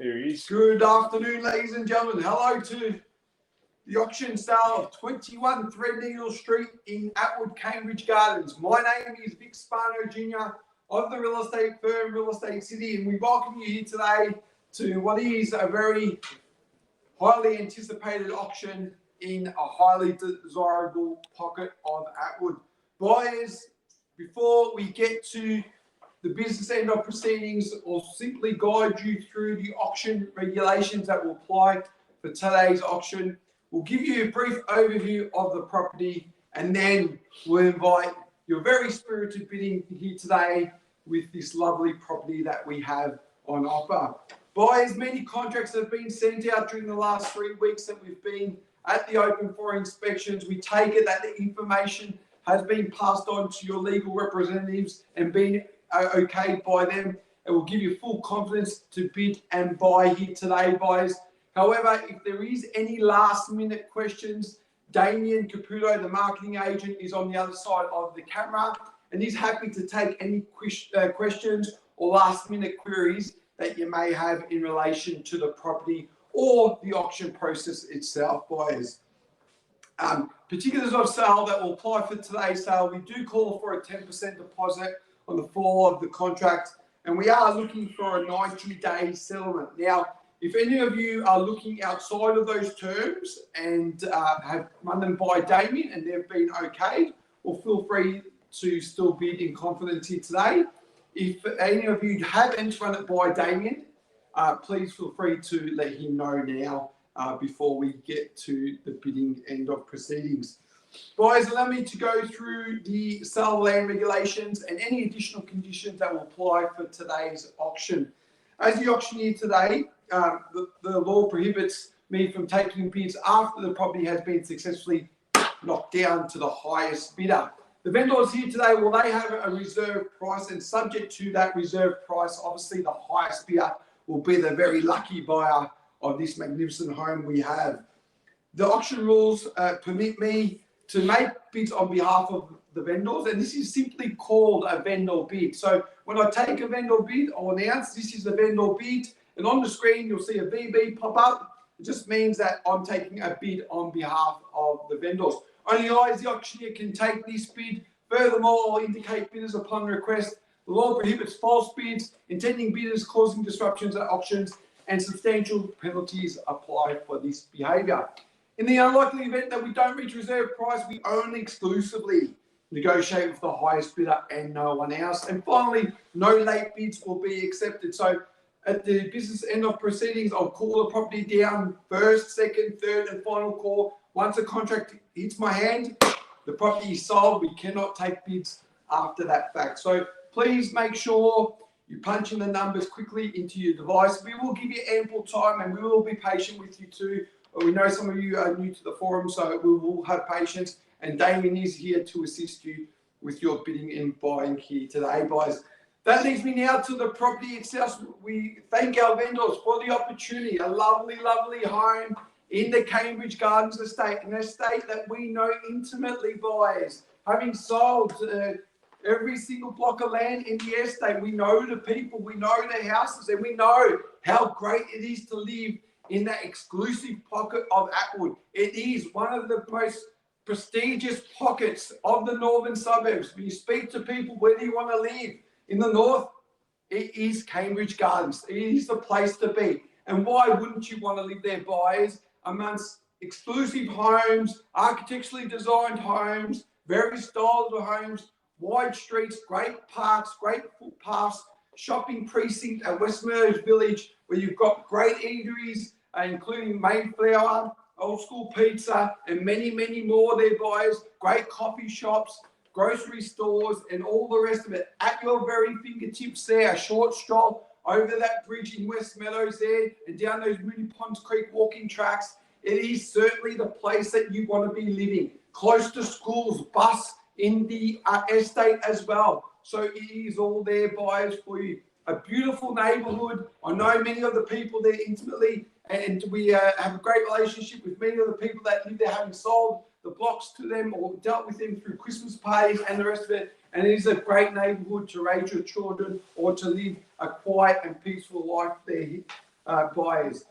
There he is. Good afternoon, ladies and gentlemen. Hello to the auction sale of 21 Threadneedle Street in Attwood, Cambridge Gardens. My name is Vic Spano Jr. of the real estate firm Real Estate City, and we welcome you here today to what is a very highly anticipated auction in a highly desirable pocket of Attwood. Buyers, before we get to the business end of proceedings, or simply guide you through the auction regulations that will apply for today's auction, we'll give you a brief overview of the property, and then we'll invite your very spirited bidding here today with this lovely property that we have on offer. Buyers, many contracts have been sent out during the last 3 weeks that we've been at the open for inspections. We take it that the information has been passed on to your legal representatives and been okayed by them. It will give you full confidence to bid and buy here today, buyers. However, if there is any last minute questions, Damien Caputo, the marketing agent, is on the other side of the camera, and he's happy to take any questions or last minute queries that you may have in relation to the property or the auction process itself, buyers. Particulars of sale that will apply for today's sale: we do call for a 10% deposit on the fall of the contract, and we are looking for a 90-day settlement. Now, if any of you are looking outside of those terms and have run them by Damien and they've been okayed, well, feel free to still bid in confidence here today. If any of you haven't run it by Damien, please feel free to let him know now before we get to the bidding end of proceedings. Boys, allow me to go through the sale of land regulations and any additional conditions that will apply for today's auction. As the auctioneer today, the law prohibits me from taking bids after the property has been successfully knocked down to the highest bidder. The vendors here today, well, they have a reserve price, and subject to that reserve price, obviously the highest bidder will be the very lucky buyer of this magnificent home we have. The auction rules permit me to make bids on behalf of the vendors, and this is simply called a vendor bid. So when I take a vendor bid, I'll announce this is the vendor bid, and on the screen you'll see a VB pop up. It just means that I'm taking a bid on behalf of the vendors. Only I, as the auctioneer, can take this bid. Furthermore, I'll indicate bidders upon request. The law prohibits false bids, intending bidders, causing disruptions at auctions, and substantial penalties apply for this behaviour. In the unlikely event that we don't reach reserve price, we only exclusively negotiate with the highest bidder and no one else. And finally, no late bids will be accepted. So at the business end of proceedings, I'll call the property down first, second, third, and final call. Once a contract hits my hand, the property is sold. We cannot take bids after that fact. So please make sure you punch in the numbers quickly into your device. We will give you ample time, and we will be patient with you too. We know some of you are new to the forum, so we will have patience, and Damien is here to assist you with your bidding and buying here today, buyers. That leads me now to the property itself. We thank our vendors for the opportunity. A lovely, lovely home in the Cambridge Gardens estate, an estate that we know intimately, buyers. Having sold every single block of land in the estate, we know the people, we know the houses, and we know how great it is to live in that exclusive pocket of Attwood. It is one of the most prestigious pockets of the northern suburbs. When you speak to people, where do you want to live? In the north, it is Cambridge Gardens. It is the place to be. And why wouldn't you want to live there, buyers? Amongst exclusive homes, architecturally designed homes, very styled homes, wide streets, great parks, great footpaths, shopping precinct at West Meadows Village, where you've got great eateries, including Mayflower, Old School Pizza, and many, many more there, buyers. Great coffee shops, grocery stores, and all the rest of it at your very fingertips there. A short stroll over that bridge in West Meadows there and down those Moonee Ponds Creek walking tracks. It is certainly the place that you want to be living. Close to schools, bus in the estate as well. So it is all there, buyers, for you. A beautiful neighbourhood. I know many of the people there intimately, and we have a great relationship with many of the people that live there, having sold the blocks to them or dealt with them through Christmas parties and the rest of it. And it is a great neighbourhood to raise your children or to live a quiet and peaceful life there buyers.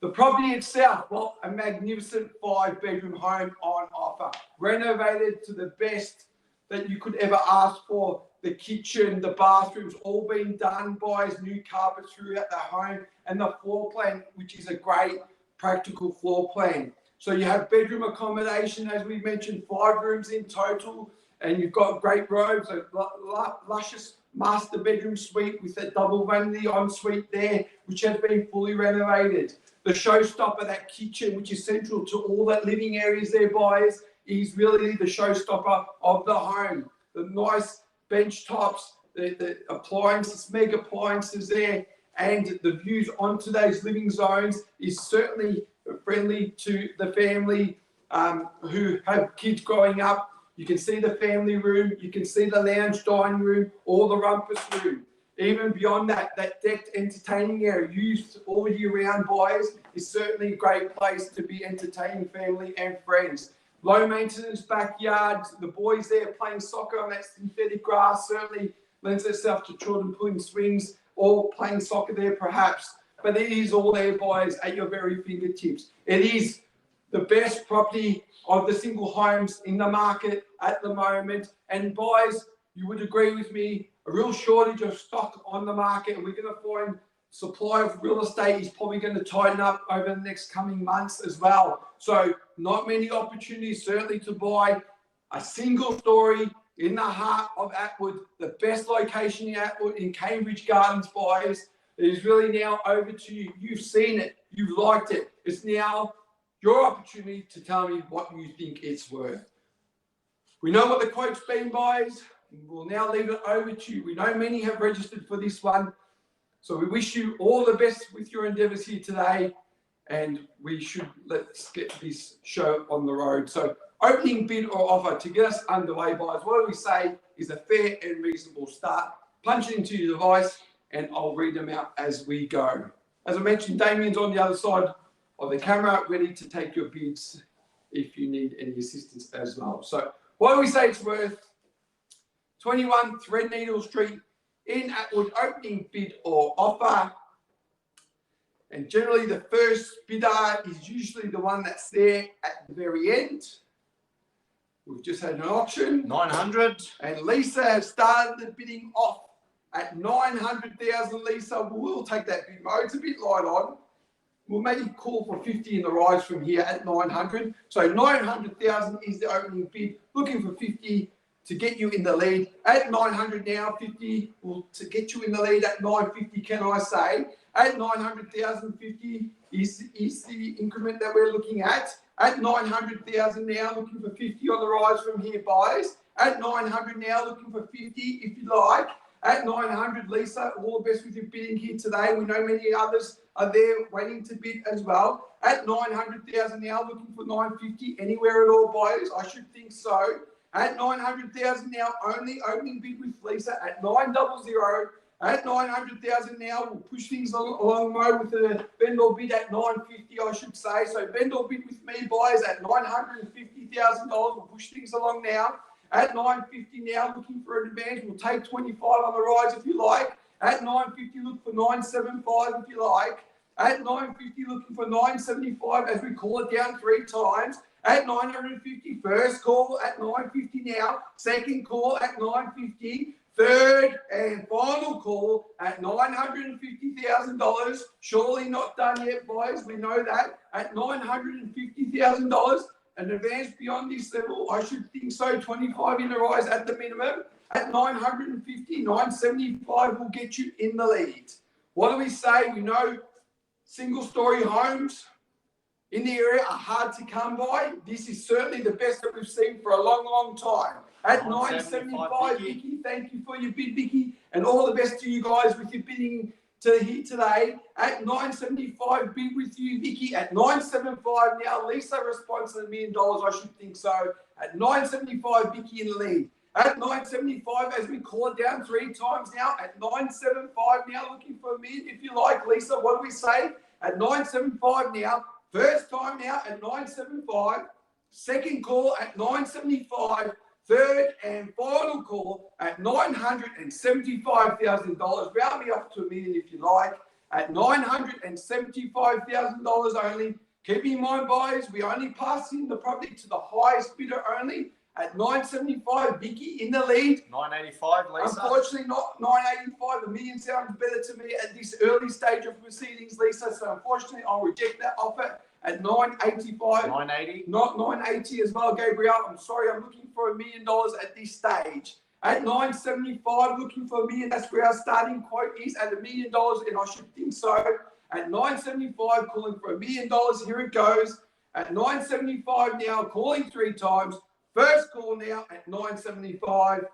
The property itself, well, a magnificent 5-bedroom home on offer. Renovated to the best that you could ever ask for. The kitchen, the bathrooms, all been done, buyers, new carpets throughout the home, and the floor plan, which is a great practical floor plan. So you have bedroom accommodation, as we mentioned, 5 rooms in total, and you've got great robes, a luscious master bedroom suite with a double vanity ensuite there, which has been fully renovated. The showstopper, that kitchen, which is central to all that living areas there, buyers, is really the showstopper of the home. The nice bench tops, the appliances, mega appliances there, and the views onto those living zones is certainly friendly to the family who have kids growing up. You can see the family room, you can see the lounge dining room, or the rumpus room. Even beyond that, that decked entertaining area used all year round, buyers, is certainly a great place to be entertaining family and friends. Low maintenance backyards, the boys there playing soccer on that synthetic grass certainly lends itself to children pulling swings or playing soccer there perhaps. But it is all there, buyers, at your very fingertips. It is the best property of the single homes in the market at the moment. And buyers, you would agree with me, a real shortage of stock on the market, and we're going to find supply of real estate is probably going to tighten up over the next coming months as well. So not many opportunities certainly to buy a single story in the heart of Attwood, the best location in Attwood, in Cambridge Gardens, buyers. It is really now over to you. You've seen it, you've liked it. It's now your opportunity to tell me what you think it's worth. We know what the quote's been, buyers. We'll now leave it over to you. We know many have registered for this one. So we wish you all the best with your endeavours here today. And let's get this show on the road. So opening bid or offer to get us underway, buyers, what do we say is a fair and reasonable start. Punch it into your device and I'll read them out as we go. As I mentioned, Damien's on the other side of the camera, ready to take your bids if you need any assistance as well. So what do we say it's worth? 21 Threadneedle Street in Attwood, opening bid or offer. And generally the first bidder is usually the one that's there at the very end. We've just had an auction. 900. And Lisa has started the bidding off at 900,000. Lisa, we'll take that bid, Mo. It's a bit light on. We'll maybe call for 50 in the rise from here at 900. So 900,000 is the opening bid. Looking for 50 to get you in the lead at 900 now. 50 will to get you in the lead at 950. Can I say at 900,000, 50 is the increment that we're looking at. At 900,000 now, looking for 50 on the rise from here, buyers. At 900 now, looking for 50 if you like. At 900, Lisa, all the best with your bidding here today. We know many others are there waiting to bid as well. At 900,000 now, looking for 950 anywhere at all, buyers. I should think so. At 900,000 now, only opening bid with Lisa at 900. At 900,000 now, we'll push things along Mo with a vendor bid at 950, I should say. So vendor bid with me, buyers, at $950,000. We'll push things along now. At 950 now, looking for an advance. We'll take 25 on the rise if you like. At 950, look for 975 if you like. At 950, looking for 975 as we call it down 3 times. At 950, first call at 950 now. Second call at 950. Third and final call at $950,000. Surely not done yet, boys. We know that. At $950,000. An advance beyond this level, I should think so. 25 in the rise at the minimum. At 950, 975 will get you in the lead. What do we say? We know single-story homes in the area are hard to come by. This is certainly the best that we've seen for a long, long time. At 975, Vicky, thank you for your bid, Vicky, and all the best to you guys with your bidding to here today. At 975, bid with you, Vicky. At 975 now, Lisa responds to $1 million. I should think so. At 975, Vicky in the lead. At 975, as we call it down 3 times now. At 975 now, looking for $1 million if you like. Lisa, what do we say? At 975 now. First time now at 975. Second call at 975. Third and final call at $975,000. Round me off to $1 million if you like. at $975,000 only. Keep in mind, buyers, we only passing the property to the highest bidder only at $975. Vicky in the lead. $985, Lisa. Unfortunately, not $985. $1 million sounds better to me at this early stage of proceedings, Lisa. So unfortunately, I'll reject that offer at $985. $980. Not $980 as well, Gabriel. I'm sorry, I'm looking for $1 million at this stage. At $975, looking for $1 million. That's where our starting quote is at $1 million, and I should think so. At $975, calling for $1 million. Here it goes. At $975 now, calling 3 times. First call now at $975.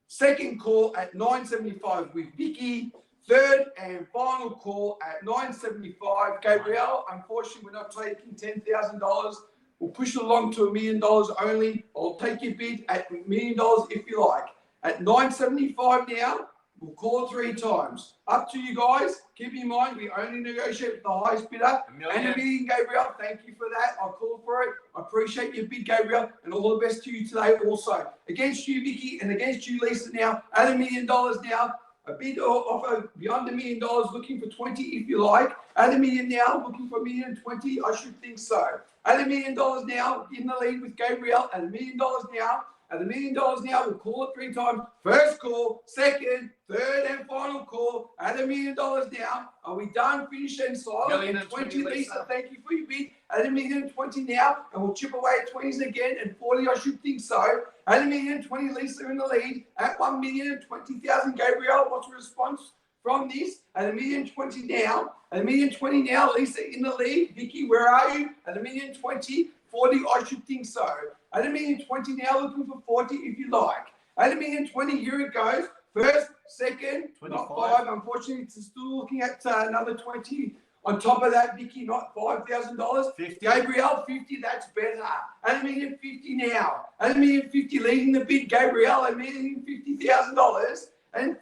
Second call at $975 with Vicky. Third and final call at $975. Gabriel, unfortunately, we're not taking $10,000. We'll push it along to $1 million only. I'll take your bid at $1 million if you like. At $975 now, we'll call 3 times. Up to you guys. Keep in mind, we only negotiate with the highest bidder. And $1 million, Gabriel. Thank you for that. I'll call for it. I appreciate your bid, Gabriel, and all the best to you today also. Against you, Vicky, and against you, Lisa, now, at $1 million now. A bid offer beyond $1 million, looking for 20 if you like. At $1 million now, looking for $1,020,000. I should think so. At $1 million now, in the lead with Gabriel. At $1 million now. At $1 million now, we'll call it 3 times. First call, second, third, and final call. At $1 million now. Are we done? Finish and silent. $1,020,000, Lisa. Thank you for your bid. At $1,020,000 now, and we'll chip away at 20s again, and 40, I should think so. At $1,020,000, Lisa in the lead. At $1,020,000, Gabriel, what's the response from this? At $1,020,000 now. At $1,020,000 now, Lisa in the lead. Vicky, where are you? At $1,020,000, 40, I should think so. At $1,020,000 now, looking for 40 if you like. At $1,020,000, here it goes. First, second, 25. Not 5. Unfortunately, it's still looking at another 20. On top of that, Vicky, not $5,000. 50. Gabriel, 50, that's better. At $1,050,000 now. At $1,050,000, leading the bid, Gabriel, at $1,050,000. And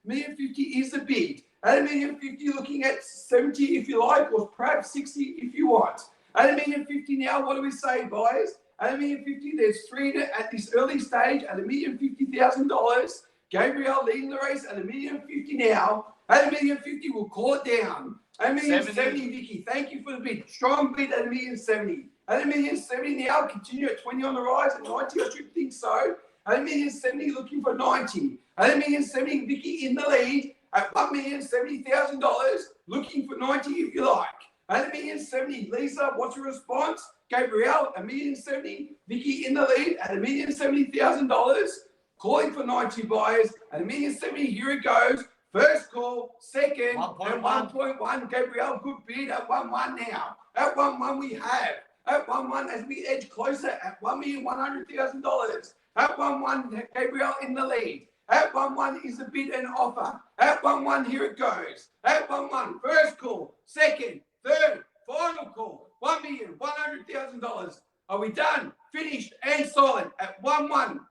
$1,050,000 is the bid. At $1,050,000, looking at 70 if you like, or perhaps 60 if you want. At $1,050,000 now, what do we say, buyers? At $1,050,000, there's 3 at this early stage at $1,050,000. Gabriel leading the race at $1,050,000 now. At $1,050,000, we'll call it down. At $1,070,000, Vicky, thank you for the bid. Strong bid at $1,070,000. At $1,070,000 now, continue at 20 on the rise. At 90, I should think so. At $1,070,000, looking for 90. At $1,070,000, Vicky in the lead. At $1,070,000, looking for 90 if you like. At $1,070,000, Lisa, what's your response? Gabriel, $1,070,000, Vicky in the lead at $1,070,000, calling for 90 buyers. At $1,070,000, here it goes. First call, second, 1.1. Gabriel, good bid at 1.1 now. At 1.1 we have. At 1.1 as we edge closer at $1,100,000. At 1.1, Gabriel in the lead. At 1.1 is the bid and offer. At 1.1, here it goes. At 1.1, first call, second, third, final call, $1,100,000. Are we done? Finished and silent at 1.1.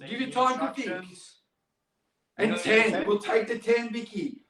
Give you time to think. And 10. We'll take the 10, Vicky.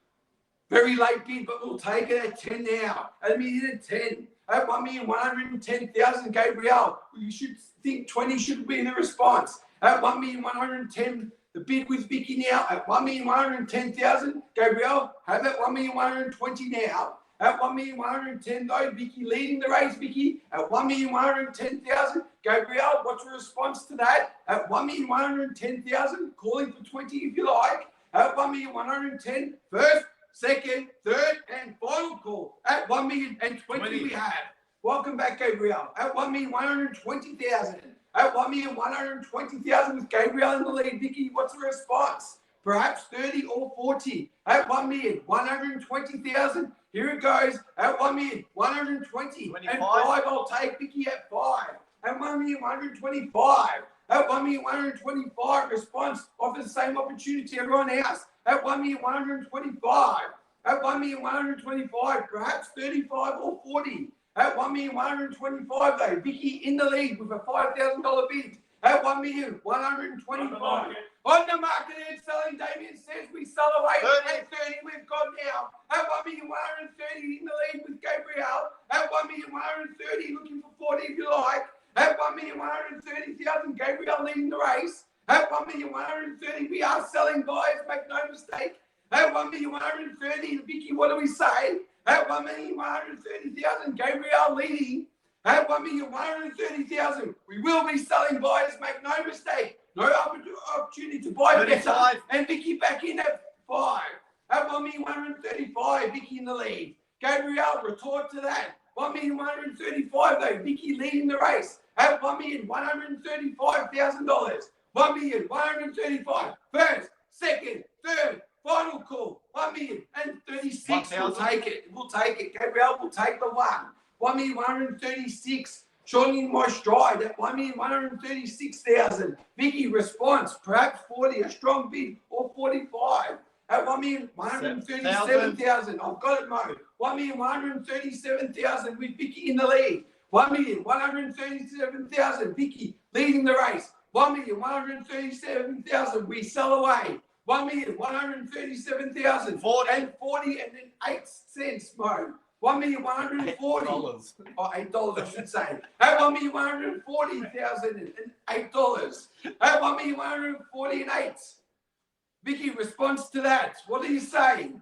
Very late bid, but we'll take it at 10 now. At $1,010,000. At $1,110,000, Gabriel. You should think 20 should be the response. At $1,110,000, the bid with Vicky now at $1,110,000. Gabriel, have it $1,120,000 now. At $1,110,000 though, Vicky leading the race, Vicky, at $1,110,000. Gabriel, what's your response to that? At $1,110,000, calling for 20 if you like. At $1,110,000, first, second, third, and final call. At $1,020,000 we have. Welcome back, Gabriel. At $1,120,000. At $1,120,000 with Gabriel in the lead. Vicky, what's the response? Perhaps 30 or 40. At $1,120,000. Here it goes. At $1,120,000. And 5 I'll take. Vicky at 5. At $1,125,000. At $1,125,000. Response offers the same opportunity to everyone else. At $1,125,000. At $1,125,000. Perhaps 35 or 40. At $1,125,000 though, Vicky in the lead with a $5,000 bid. At $1,125,000. On the market and selling, Damien says we sell away at 30. We've got now. At $1,130,000 in the lead with Gabriel. At $1,130,000 looking for 40 if you like. At $1,130,000, Gabriel leading the race. At $1,130,000 we are selling buyers, make no mistake. At 1,130,000, Vicky, what do we say? At 1,130,000, Gabriel leading. At 1,130,000, we will be selling buyers. Make no mistake. No opportunity to buy 35. better. And Vicky back in at 5. At 1,135,000, Vicky in the lead. Gabriel retort to that. 1,135,000 though. Vicky leading the race at $1,135,000. 1,135,000. First, second, third, final call. 1,036,000. We'll take it. We'll take it. Gabriel will take the one. 1,136,000. Shortening my stride at 1,136,000. Vicky response, perhaps 40, a strong bid, or 45. At 1,137,000. I've got it, Mo. 1,137,000 with Vicky in the lead. 1,137,000. Vicky leading the race. 1,137,000. We sell away. 1,137,000. 40 cents, Mo. 1,140,000. Oh, $8, I should say. At 1,140,000 and $8. At 1,148,000. Vicky responds to that. What do you say?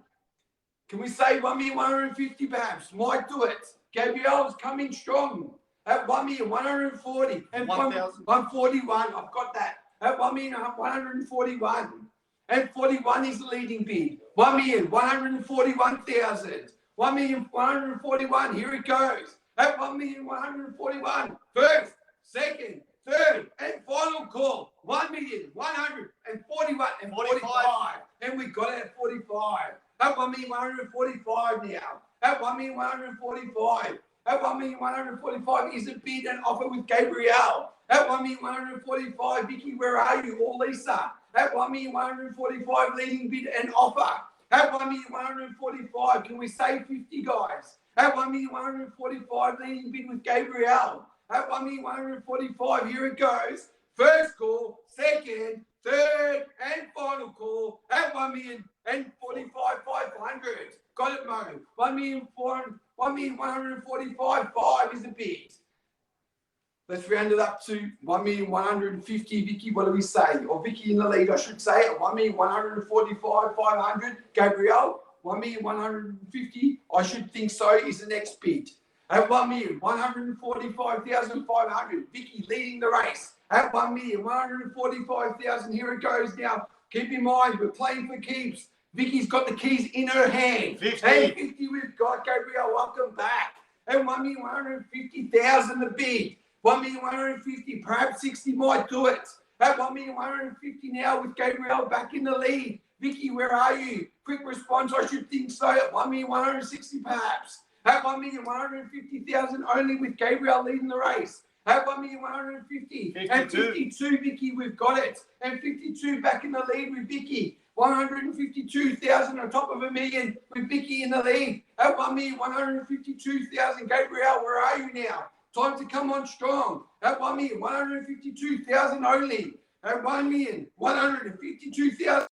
Can we say 1,150 perhaps? Might do it. Gabriel's coming strong at 1,140 and 141. I've got that. At 1,141. And 41 is the leading bid. 1,141,000. 1,141. Here it goes. At 1,141. First, second, third, and final call. 1,141 and 45. And we got it at 45. At 1,145 now. At 1,145. At 1,145 is a bid and offer with Gabriel. At 1,145, Vicky, where are you? Or Lisa. At 1,145, leading bid and offer. At 1,145, can we say 50, guys? At 1,145, leading bid with Gabriel. At 1,145, here it goes. First call, second, third, and final call at 1,045,500. Got it, Mo. 1,145,500 is a bid. Let's round it up to 1,150,000. Vicky, what do we say? Or Vicky in the lead, I should say, at 1,145,500. Gabriel, 1,150,000. I should think so is the next bid. At 1,145,500. Vicky leading the race. At 1,145,000. Here it goes now. Keep in mind, we're playing for keeps. Vicky's got the keys in her hand. 50. And 50 we've got. Gabriel, welcome back. At 1,150,000 the bid. 1,150,000, perhaps 60 might do it. At 1,150,000 now with Gabriel back in the lead. Vicky, where are you? Quick response, I should think so. At 1,160,000 perhaps. At 1,150,000 only with Gabriel leading the race. At 1,150,000 and 52, Vicky, we've got it. And 52 back in the lead with Vicky. 152,000 on top of $1 million with Vicky in the lead. At 1,152,000, Gabriel, where are you now? Time to come on strong. At 1,152,000 only. At 1,152,000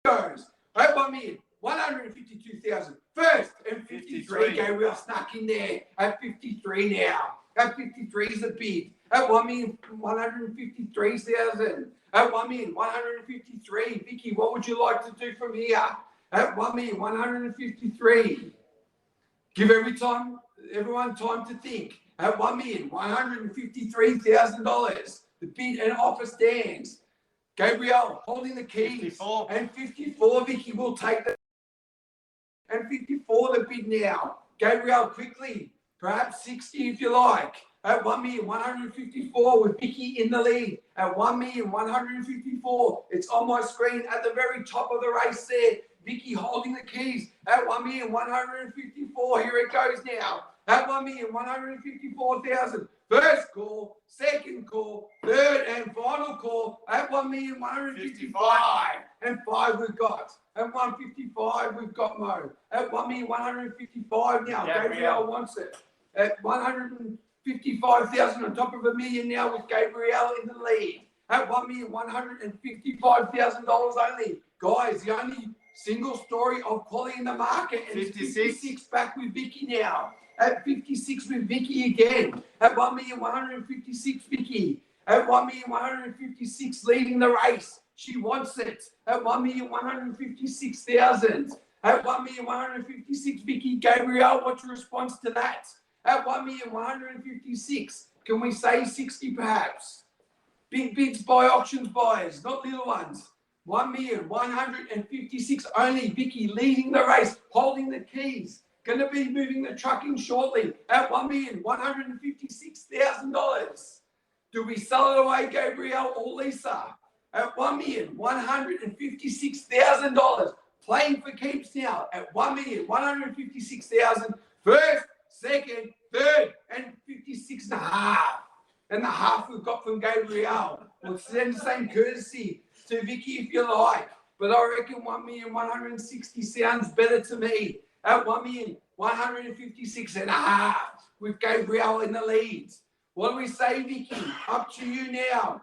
goes. At 1,152,000. First and 53. Gabriel snuck in there. At 53 now. At 53 is a bid. At 1,153,000. At 1,153. Vicky, what would you like to do from here? At 1,153. Give everyone time to think. At $1,153,000. The bid and offer stands. Gabriel holding the keys. 54. And 54, Vicky will take the. And 54 the bid now. Gabriel quickly. Perhaps 60 if you like. At 1,154,000 with Vicky in the lead. At 1,154,000. It's on my screen at the very top of the race there. Vicky holding the keys at 1,154,000. Here it goes now. At 1,154,000. First call, second call, third and final call at 1,155,000. And 5 we've got. At 155 we've got Mo. At 1,155 now. Gabriel wants it. At 155,000 on top of $1 million now with Gabriel in the lead. At $1,155,000 only. Guys, the only single story of quality in the market. And 56 back with Vicky now. At 56 with Vicky again. At 1,156,000 Vicky. At 1,156,000 leading the race. She wants it at 1,156,000. At 1,156,000, Vicky Gabrielle, what's your response to that? At 1,156,000, can we say 60 perhaps? Big bids by auctions buyers, not little ones. 1,156,000 only. Vicky leading the race, holding the keys. Going to be moving the truck in shortly at $1,156,000. Do we sell it away, Gabrielle or Lisa? At $1,156,000. Playing for keeps now at $1,156,000. First, second, third, and 56 and a half. And the half we've got from Gabrielle. We'll send the same courtesy to Vicky if you like. But I reckon 1,160,000 sounds better to me. At 1,156 and a half with Gabrielle in the leads. What do we say, Vicky? Up to you now.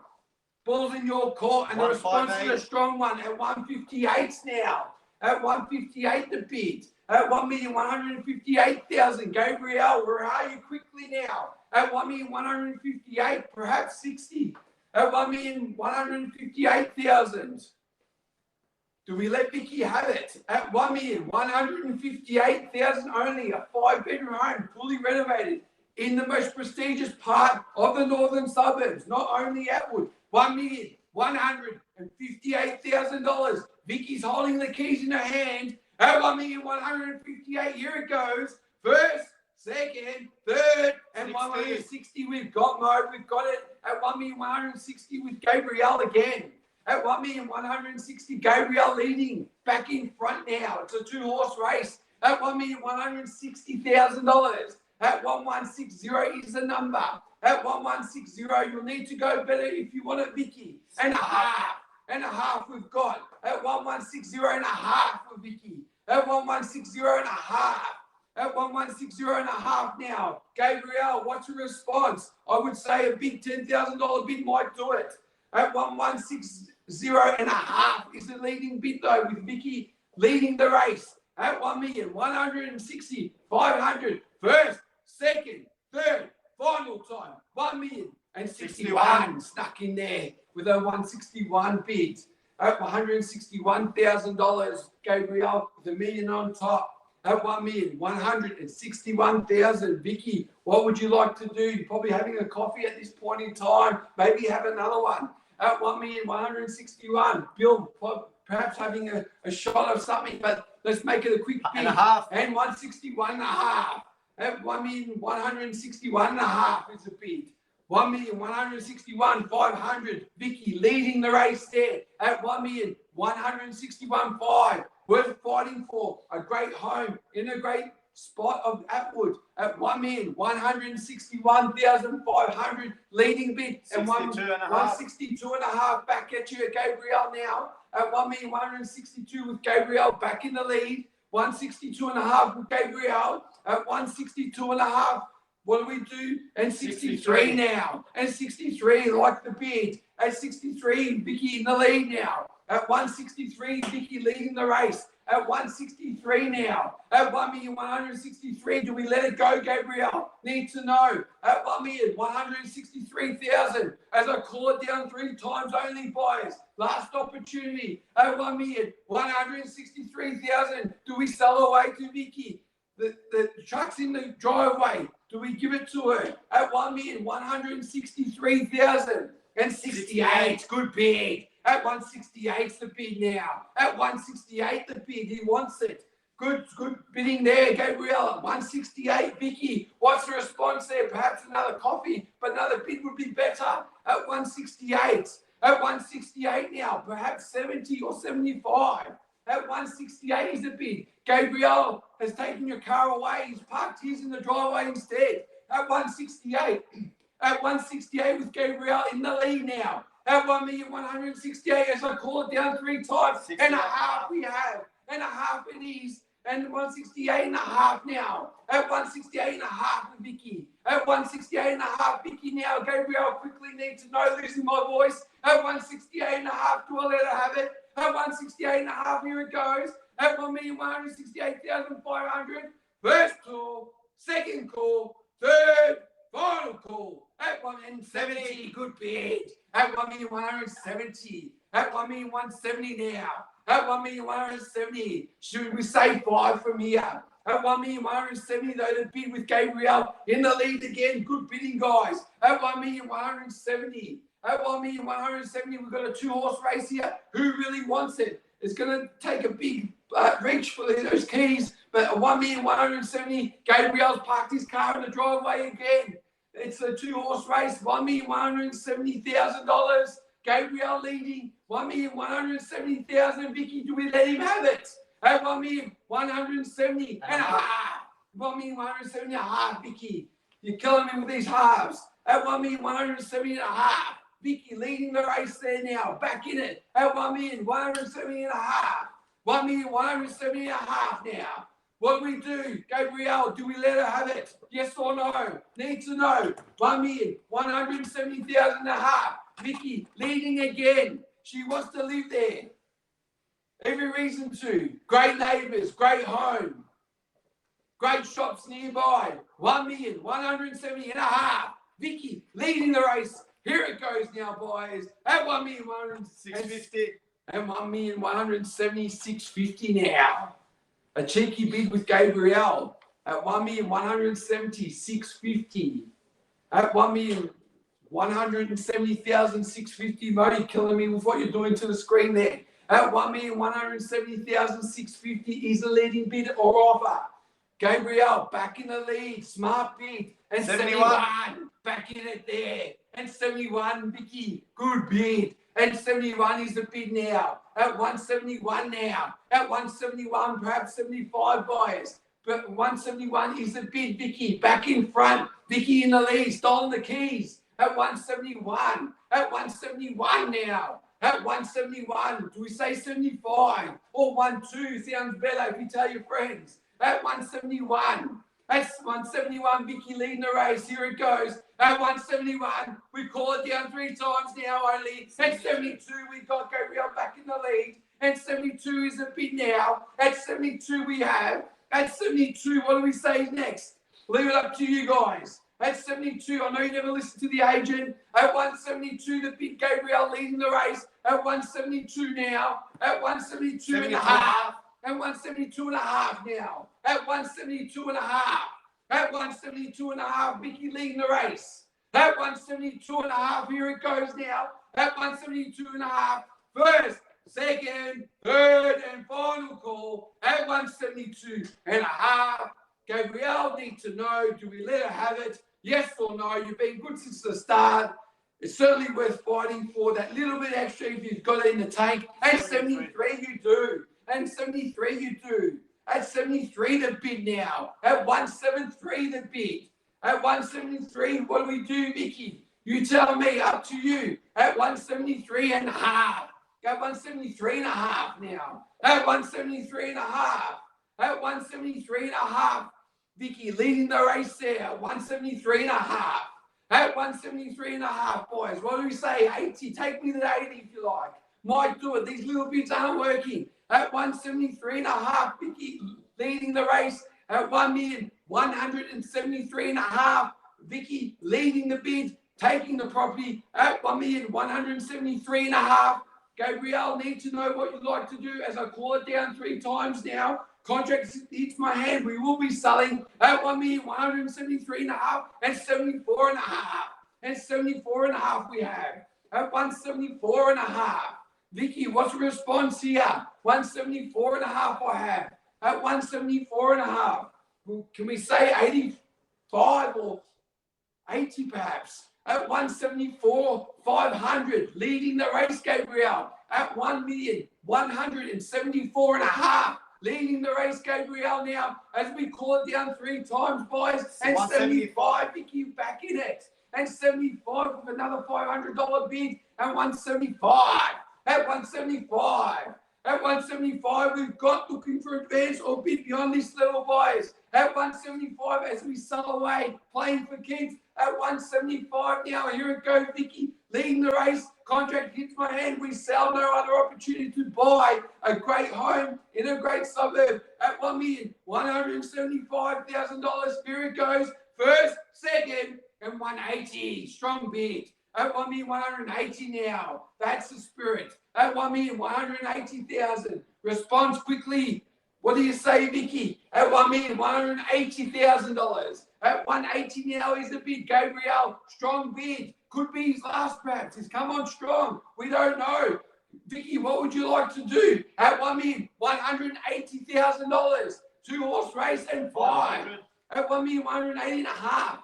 Ball's in your court, and the response is a strong one at 158 now. At 158 the bid. At 1,158,000. Gabrielle, where are you quickly now? At 1,158,000, perhaps 60. At 1,158,000. Do we let Vicky have it? At 1,158,000 only, a 5-bedroom home, fully renovated in the most prestigious part of the northern suburbs, not only Attwood. $1,158,000. Vicky's holding the keys in her hand. At 1,158,000, here it goes. First, second, third, and 160. We've got mode. We've got it at 1,160 with Gabrielle again. At 1,160, Gabrielle leading back in front now. It's a 2-horse race at $1,160,000. At 1,160 is the number. At 1,160, you'll need to go better if you want it, Vicky. And a half. And a half we've got. At 1,160 and a half for Vicky. At 1,160 and a half. At 1,160 and a half now. Gabrielle, what's your response? I would say a big $10,000 bid might do it. At 1,160 and a half is the leading bid though, with Vicky leading the race. At 1,160,500. First, second, third, final time. 1,061 stuck in there with a 161 bid. At $161,000, Gabrielle with $1 million on top. At 1,161,000, Vicky, what would you like to do? You're probably having a coffee at this point in time. Maybe have another one. At 1,161,000, Bill, perhaps having a shot of something, but let's make it a quick bid. And a half. And 161 and a half. At 1,161 and a half is a bid. 1,161,500. Vicky leading the race there at 1,161,500. Worth fighting for. A great home in a great spot of Attwood at 1,161,500. Leading bid and 162 and a half back at you, Gabrielle now at 1,162 with Gabrielle back in the lead. 162 and a half with Gabrielle at 162 and a half. What do we do? And 63 now. And 63, like the bid. At 63, Vicky in the lead now. At 163, Vicky leading the race. At 163 now. At 1,163, do we let it go, Gabrielle? Need to know. At 1,163,000. As I call it down 3 times only, boys. Last opportunity. At 1,163,000. Do we sell away to Vicky? The truck's in the driveway. Do we give it to her? At 1,163,000 and 68. Good bid. At 168's the bid now. At 168 the bid. He wants it. Good bidding there, Gabrielle. 168, Vicky. What's the response there? Perhaps another coffee, but another bid would be better. At 168. At 168 now. Perhaps 70 or 75. At 168 is the bid. Gabrielle has taken your car away. He's parked his in the driveway instead. At 168. At 168 with Gabrielle in the lead now. At 1,168 as I call it down 3 times. And a half we have. And a half it is. And 168 and a half now. At 168 and a half with Vicky. At 168 and a half, Vicky now. Gabrielle quickly needs to know, losing my voice. At 168 and a half, do I let her have it? At 168 and a half, here it goes. At 1,168,500. First call, second call, third, final call. At 170, good bid. At 1,170. At 1,170,000 now. At 1,170,000. Should we say 5 from here? At 1,170,000 though, the bid with Gabriel in the lead again. Good bidding, guys. At 1,170,000. At 1,170,000, we've got a 2-horse race here. Who really wants it? It's going to take a big reach for those keys. But at 1,170,000, Gabriel's parked his car in the driveway again. It's a 2-horse race. $1,170,000. Gabriel leading. 1,170,000. Vicky, do we let him have it? At 1,170,000 and a half. 1,170,000 and a half, Vicky. You're killing me with these halves. At 1,170,000 and a half. Vicky leading the race there now. Back in it. At 1,170,000 and a half. 1,170,000 and a half now. What do we do? Gabrielle, do we let her have it? Yes or no? Need to know. 1,170,000 and a half. Vicky leading again. She wants to live there. Every reason to. Great neighbours, great home. Great shops nearby. 1,170,000 and a half. Vicky leading the race. Here it goes now, boys. At 1,160,000 and 1,170,650 now. A cheeky bid with Gabrielle at 1,170,650. At 1,170,650. Modi, killing me with what you're doing to the screen there. At 1,170,650 is the leading bid or offer. Gabrielle back in the lead. Smart bid. And 71. Back in it there. And 71, Vicky. Good bid. And 71 is the bid now. At 171 now. At 171, perhaps 75 buyers. But 171 is the bid, Vicky. Back in front. Vicky in the lead. Stolen the keys. At 171. At 171 now. At 171. Do we say 75? Or 12 sounds better if you tell your friends. At 171. That's 171, Vicky leading the race. Here it goes. At 171, we call it down 3 times now only. At 72, we got Gabriel back in the lead. And 72 is a bid now. At 72, we have. At 72, what do we say next? Leave it up to you guys. At 72, I know you never listen to the agent. At 172, the bid Gabriel leading the race. At 172 now. At 172 and a half. At 172 and a half now. At 172 and a half. At 172 and a half, Vicky leading the race. At 172 and a half, here it goes now. At 172 and a half, first, second, third, and final call. At 172 and a half, Gabrielle needs to know, do we let her have it? Yes or no? You've been good since the start. It's certainly worth fighting for that little bit extra if you've got it in the tank. At 73, you do. And 73 you do. At 73 the bid now. At 173 the bid. At 173, what do we do, Vicky? You tell me, up to you. At 173 and a half. At 173 and a half now. At 173 and a half. At 173 and a half. Vicky leading the race there. At 173 and a half. At 173 and a half, boys. What do we say? 80. Take me to 80 if you like. Might do it. These little bids aren't working. At 173 and a half, Vicky leading the race. At 1,173 and a half, Vicky leading the bid, taking the property. At 1,173 and a half, Gabrielle needs to know what you'd like to do as I call it down 3 times now. Contract hits my hand. We will be selling at 1,173 and a half and 74 and a half. And 74 and a half we have. At 174 and a half. Vicky, what's the response here? 174 and a half I have. At 174 and a half. Well, can we say 85 or 80 perhaps? At 174, 500, leading the race, Gabrielle. At 1,174 and a half, leading the race, Gabrielle now, as we call it down 3 times, boys. And 75, Vicky, back in it. And 75 with another $500 bid. And 175. At 175. At 175, we've got looking for advance or bid beyond this level, boys. At 175, as we sell away, playing for keeps. At 175 now, here it goes, Vicky, leading the race. Contract hits my hand. We sell, no other opportunity to buy a great home in a great suburb. At $1,175,000, here it goes. First, second, and 180. Strong bid. At 1,180,000 now. That's the spirit. At 1,180,000. Response quickly. What do you say, Vicky? At $1,180,000. At 180 now is the bid. Gabriel, strong bid. Could be his last perhaps. He's come on strong. We don't know. Vicky, what would you like to do? At $1,180,000. 2-horse race and 5. At 1,180,500.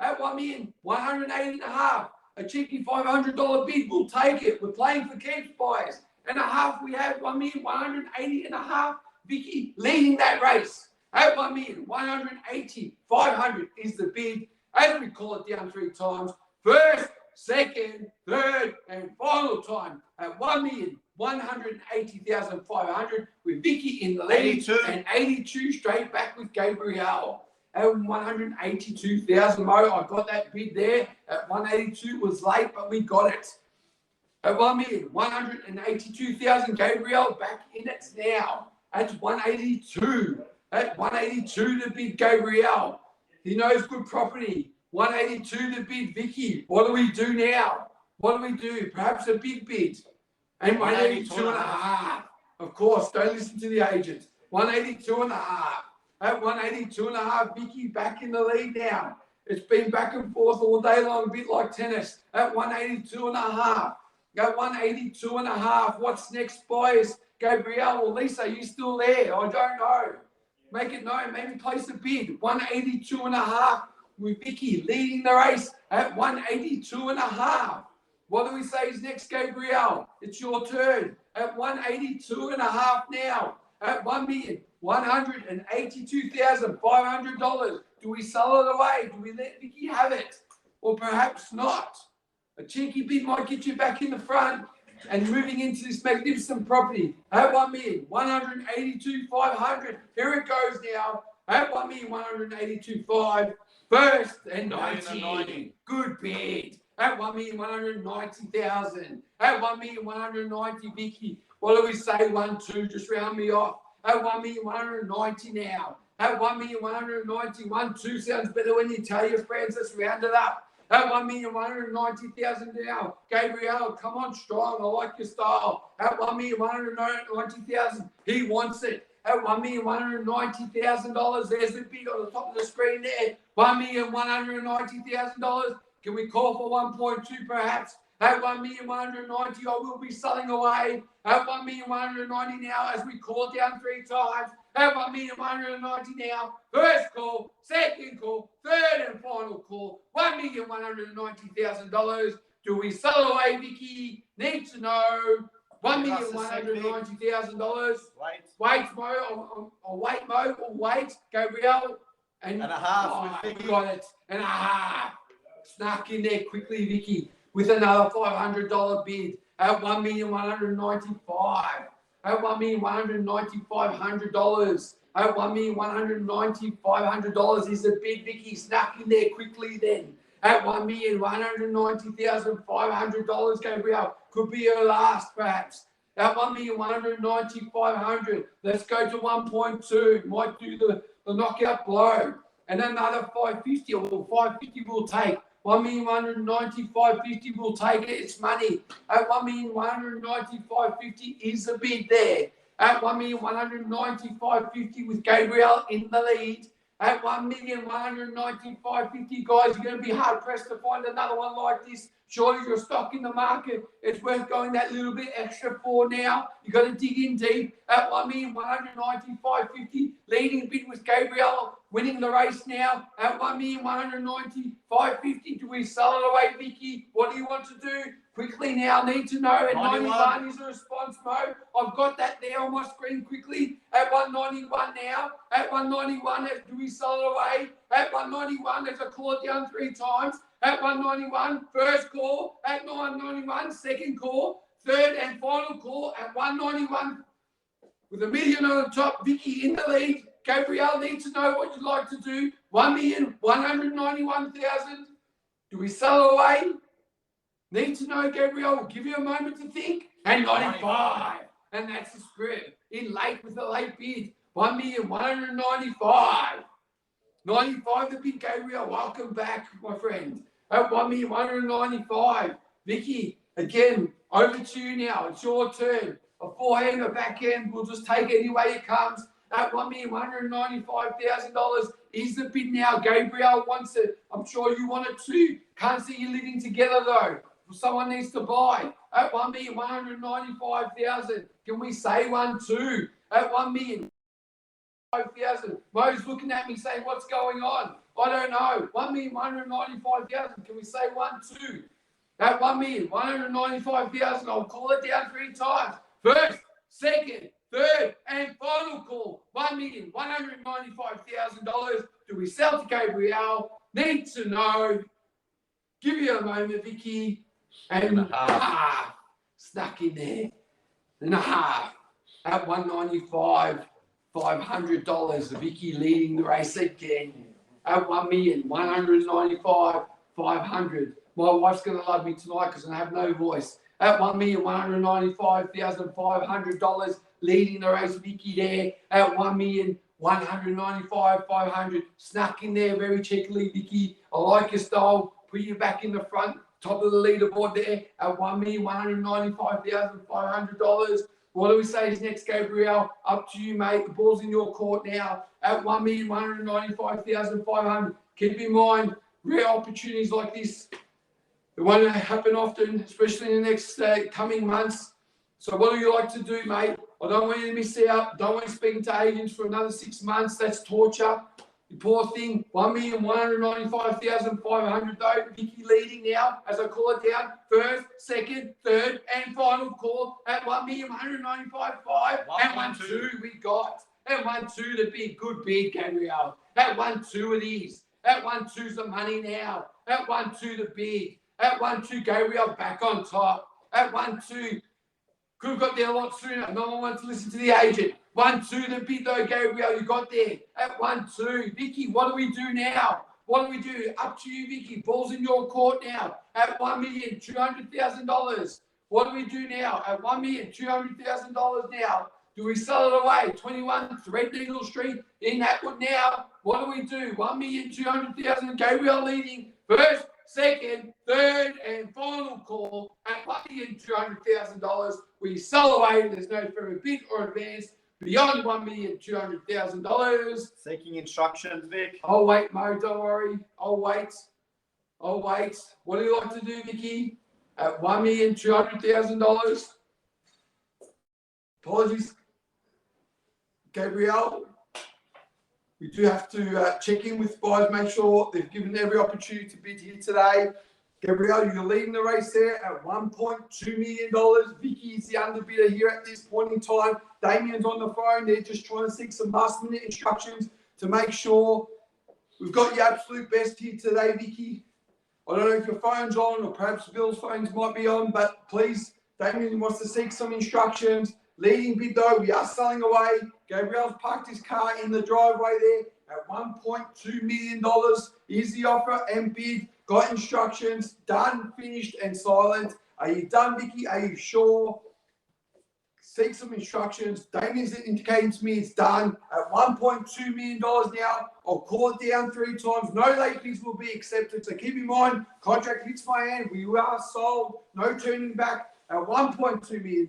At 1,180,500. A cheeky $500 bid. We'll take it. We're playing for keeps, boys. And a half, we have 1,180,500. Vicky leading that race. At 1,180,500 is the bid. As we call it down 3 times. First, second, third, and final time at 1,180,500 with Vicky in the lead 82. and 82 straight back with Gabriel. At 182,000, Mo, I got that bid there. At 182 was late, but we got it. At 1,182,000, Gabriel back in it now. At 182. At 182 to bid Gabriel. He knows good property. 182 to bid Vicky. What do we do now? What do we do? Perhaps a big bid. And 182.5. Of course, don't listen to the agent. 182.5. At 182.5, Vicky back in the lead now. It's been back and forth all day long, a bit like tennis. At 182.5. At 182.5. What's next, boys? Gabriel or Lisa, are you still there? I don't know. Make it known. Maybe place a bid. 182.5 with Vicky leading the race at 182.5. What do we say is next, Gabriel? It's your turn. At 182.5 now. At $1,182,500. Do we sell it away? Do we let Vicky have it? Or perhaps not? A cheeky bid might get you back in the front and moving into this magnificent property. At 1,182,500. Here it goes now. At 1,182,500. First and 90. Good bid. At 1,190,000. At 1,190, Vicky. What do we say? 1, 2. Just round me off. At 1,190 now. At 1,190, 1, 2 sounds better when you tell your friends. Let's round it up. At 1,190,000 now. Gabriel, come on strong. I like your style. At 1,190,000. He wants it. At $1,190,000. There's the bid on the top of the screen there. $1,190,000. Can we call for 1.2 perhaps? At 1,190,000, I will be selling away. At 1,190,000 now as we call down 3 times. At 1,190,000 now. First call, second call, third and final call. $1,190,000. Do we sell away, Vicky? Need to know. $1,190,000. Wait, Mo. I'll wait, Mo. I'll wait. Gabriel. And a half. We got it. And a half. Snuck in there quickly, Vicky, with another $500 bid at $1,195,000. At $1,195,000. At $1,195,000 is the bid, Vicky. Snuck in there quickly then. At $1,190,500, Gabriel. Could be her last, perhaps. At $1,190,500. Let's go to 1.2. Might do the knockout blow. And another 550 or 550 will take. 1,190,550 will take it. It's money. At 1,190,550 is the bid there. At 1,190,550 with Gabriel in the lead. At 1,190,550, guys, you're going to be hard pressed to find another one like this. Surely your stock in the market, it's worth going that little bit extra for now. You've got to dig in deep. At 1,190,550, leading bid with Gabriel, winning the race now. At 1,190,550, do we sell it away, Vicky? What do you want to do? Quickly now, need to know. At 91 is the response mode. I've got that there on my screen quickly. At 191 now. At 191, do we sell it away? At 191, there's a call it down 3 times. At 191, first call. At 191, second call. Third and final call at 191. With $1 million on the top, Vicky in the lead. Gabriel needs to know what you'd like to do. 1,191,000. Do we sell it away? Need to know, Gabriel. We'll give you a moment to think. And 95. And that's the spread. In late with the late bid. 1,195,000. 95 the bid, Gabriel. Welcome back, my friend. at 1,195,000. Vicky, again, over to you now. It's your turn. A forehand, a backhand, we'll just take it any way it comes. At $1,195,000 is the bid now. Gabriel wants it. I'm sure you want it too. Can't see you living together though. Someone needs to buy. At $1,195,000, can we say 1, 2? At $1,005,000. Mo's looking at me saying, what's going on? I don't know. $1,195,000. Can we say 1, 2? At $1,195,000, I'll call it down 3 times. First, second, third, and final call. $1,195,000. Do we sell to Gabriel? Need to know. Give you a moment, Vicky. And a half. Stuck in there. And a half. At $195,500. Vicky leading the race again. At $1,195,500. My wife's going to love me tonight because I have no voice. At $1,195,500, leading the race, Vicky there. At $1,195,500, snuck in there very cheekily, Vicky. I like your style. Put you back in the front, top of the leaderboard there. At $1,195,500. What do we say is next, Gabriel? Up to you, mate. The ball's in your court now. At $1,195,500. Keep in mind, rare opportunities like this, it won't happen often, especially in the next coming months. So what do you like to do, mate? I don't want you to miss out. Don't want you speaking to agents for another 6 months. That's torture. You poor thing. $1,195,500 though. Vicky leading now as I call it down. First, second, third, and final call at $1,195,500. And 1, 2 we got. And 1, 2 the big good bid, Gabriel. At 1, 2 it is. At 1, 2's the money now. At 1, 2 the bid. At 1, 2, Gabriel back on top. At 1, 2, could have got there a lot sooner. No one wants to listen to the agent. 1, 2, the bid though, Gabriel, you got there. At 1, 2, Vicky, what do we do now? What do we do? Up to you, Vicky. Ball's in your court now. At $1,200,000. What do we do now? At $1,200,000 now. Do we sell it away? 21 Threadneedle Street in Attwood now. What do we do? $1,200,000. Gabriel leading first, second, third, and final call at $1,200,000. We sell away. There's no further bid or advance beyond $1,200,000. Seeking instructions, Vic. I'll wait, Mo. Don't worry. I'll wait. What do you like to do, Vicky? At $1,200,000. Apologies, Gabriel. We do have to check in with buyers, make sure they've given every opportunity to bid here today. Gabriel, you're leading the race there at $1.2 million. Vicky is the underbidder here at this point in time. Damien's on the phone. They're just trying to seek some last-minute instructions to make sure we've got your absolute best here today, Vicky. I don't know if your phone's on or perhaps Bill's phones might be on, but please, Damien wants to seek some instructions. Leading bid though, we are selling away. Gabriel's parked his car in the driveway there at $1.2 million. Here's the offer and bid. Got instructions, done, finished, and silent. Are you done, Vicky? Are you sure? Seek some instructions. Damien's indicating to me it's done at $1.2 million now. I'll call it down 3 times. No late fees will be accepted. So keep in mind, contract hits my hand. We are sold. No turning back at $1.2 million.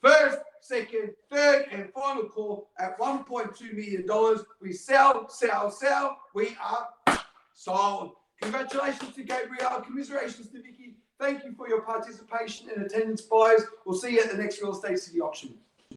First, second, third, and final call at $1.2 million. We sell. We are sold. Congratulations to Gabriel. Commiserations to Vicky. Thank you for your participation and attendance, buyers. We'll see you at the next Real Estate City auction.